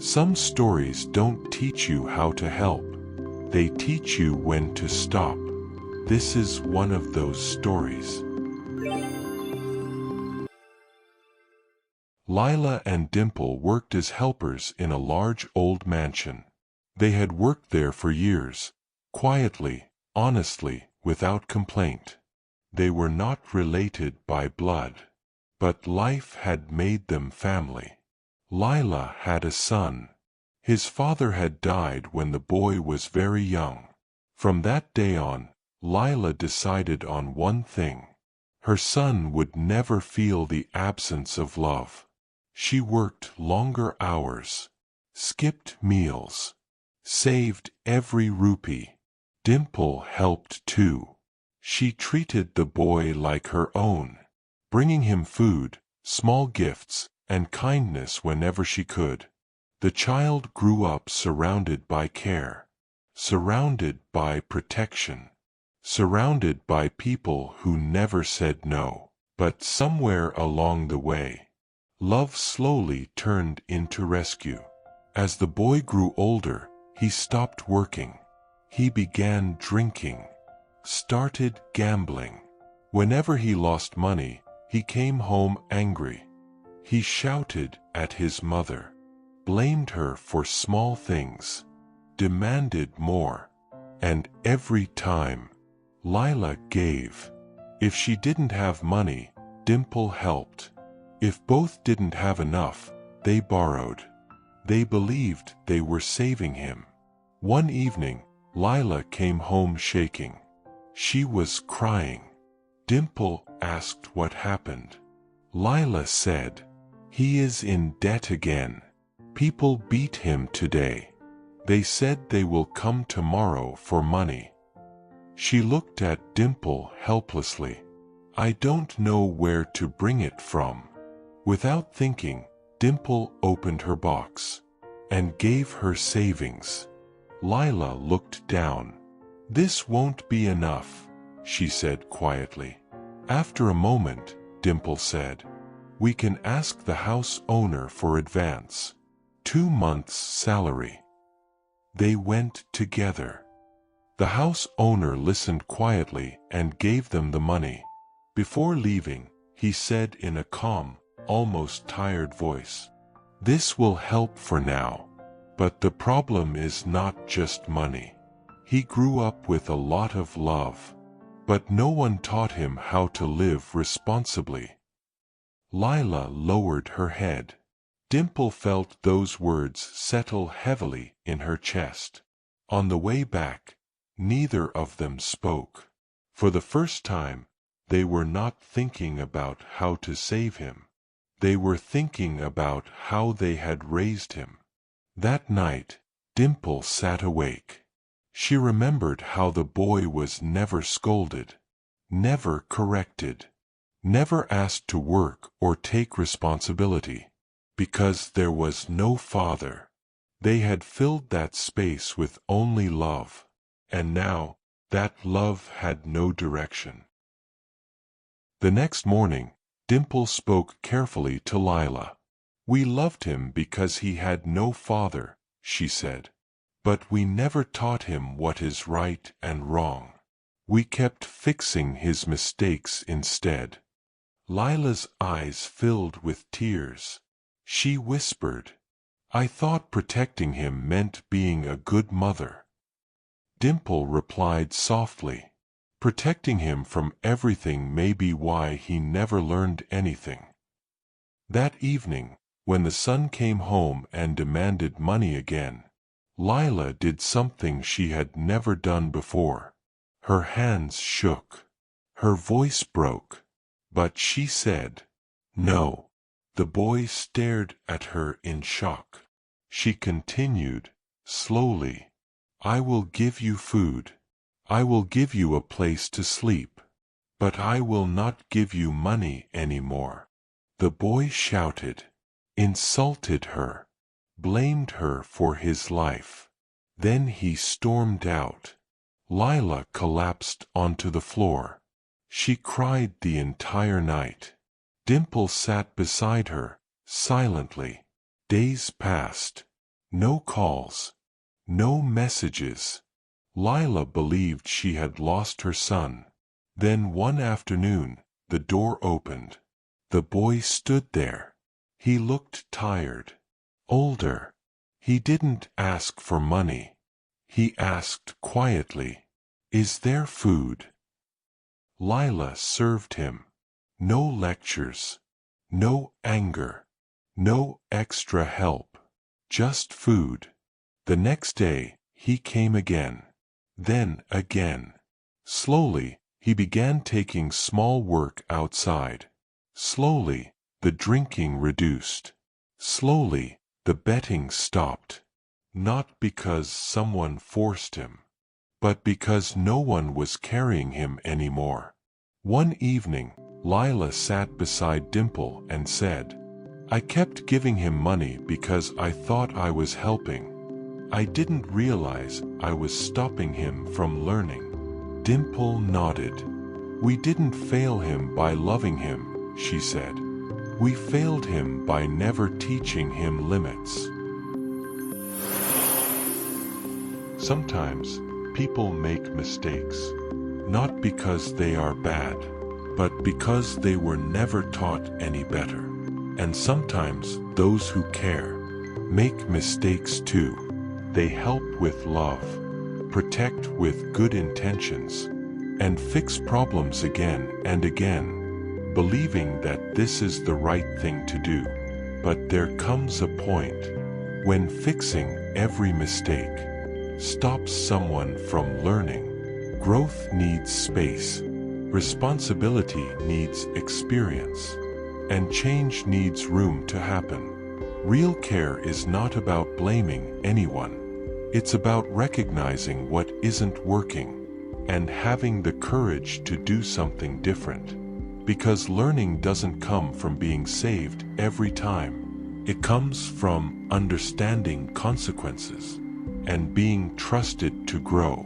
Some stories don't teach you how to help. They teach you when to stop. This is one of those stories. Lila and Dimple worked as helpers in a large old mansion. They had worked there for years, quietly, honestly, without complaint. They were not related by blood, but life had made them family. Lila had a son. His father had died when the boy was very young. From that day on, Lila decided on one thing. Her son would never feel the absence of love. She worked longer hours, skipped meals, saved every rupee. Dimple helped too. She treated the boy like her own, bringing him food, small gifts, and kindness whenever she could. The child grew up surrounded by care, surrounded by protection, surrounded by people who never said no. But somewhere along the way, love slowly turned into rescue. As the boy grew older, he stopped working. He began drinking, started gambling. Whenever he lost money, he came home angry. He shouted at his mother, blamed her for small things, demanded more. And every time, Lila gave. If she didn't have money, Dimple helped. If both didn't have enough, they borrowed. They believed they were saving him. One evening, Lila came home shaking. She was crying. Dimple asked what happened. Lila said, "He is in debt again. People beat him today. They said they will come tomorrow for money." She looked at Dimple helplessly. "I don't know where to bring it from." Without thinking, Dimple opened her box and gave her savings. Lila looked down. "This won't be enough," she said quietly. After a moment, Dimple said, "We can ask the house owner for advance. 2 months' salary." They went together. The house owner listened quietly and gave them the money. Before leaving, he said in a calm, almost tired voice, "This will help for now. But the problem is not just money." He grew up with a lot of love, but no one taught him how to live responsibly. Lila lowered her head. Dimple felt those words settle heavily in her chest. On the way back, neither of them spoke. For the first time, they were not thinking about how to save him. They were thinking about how they had raised him. That night, Dimple sat awake. She remembered how the boy was never scolded, never corrected, never asked to work or take responsibility. Because there was no father. They had filled that space with only love. And now, that love had no direction. The next morning, Dimple spoke carefully to Lila. "We loved him because he had no father," she said. "But we never taught him what is right and wrong. We kept fixing his mistakes instead." Lila's eyes filled with tears. She whispered, "I thought protecting him meant being a good mother." Dimple replied softly, "Protecting him from everything may be why he never learned anything." That evening, when the son came home and demanded money again, Lila did something she had never done before. Her hands shook. Her voice broke. But she said, "No." The boy stared at her in shock. She continued, slowly, "I will give you food. I will give you a place to sleep. But I will not give you money anymore." The boy shouted, insulted her, blamed her for his life. Then he stormed out. Lila collapsed onto the floor. She cried the entire night. Dimple sat beside her, silently. Days passed. No calls. No messages. Lila believed she had lost her son. Then one afternoon, the door opened. The boy stood there. He looked tired. Older. He didn't ask for money. He asked quietly, "Is there food?" Lila served him. No lectures. No anger. No extra help. Just food. The next day, he came again. Then again. Slowly, he began taking small work outside. Slowly, the drinking reduced. Slowly, the betting stopped. Not because someone forced him, but because no one was carrying him anymore. One evening, Lila sat beside Dimple and said, "I kept giving him money because I thought I was helping. I didn't realize I was stopping him from learning." Dimple nodded. "We didn't fail him by loving him," she said. "We failed him by never teaching him limits." Sometimes, people make mistakes, not because they are bad, but because they were never taught any better. And sometimes, those who care make mistakes too. They help with love, protect with good intentions, and fix problems again and again, believing that this is the right thing to do. But there comes a point when fixing every mistake stops someone from learning. Growth needs space, responsibility needs experience, and change needs room to happen. Real care is not about blaming anyone. It's about recognizing what isn't working and having the courage to do something different. Because learning doesn't come from being saved every time. It comes from understanding consequences and being trusted to grow.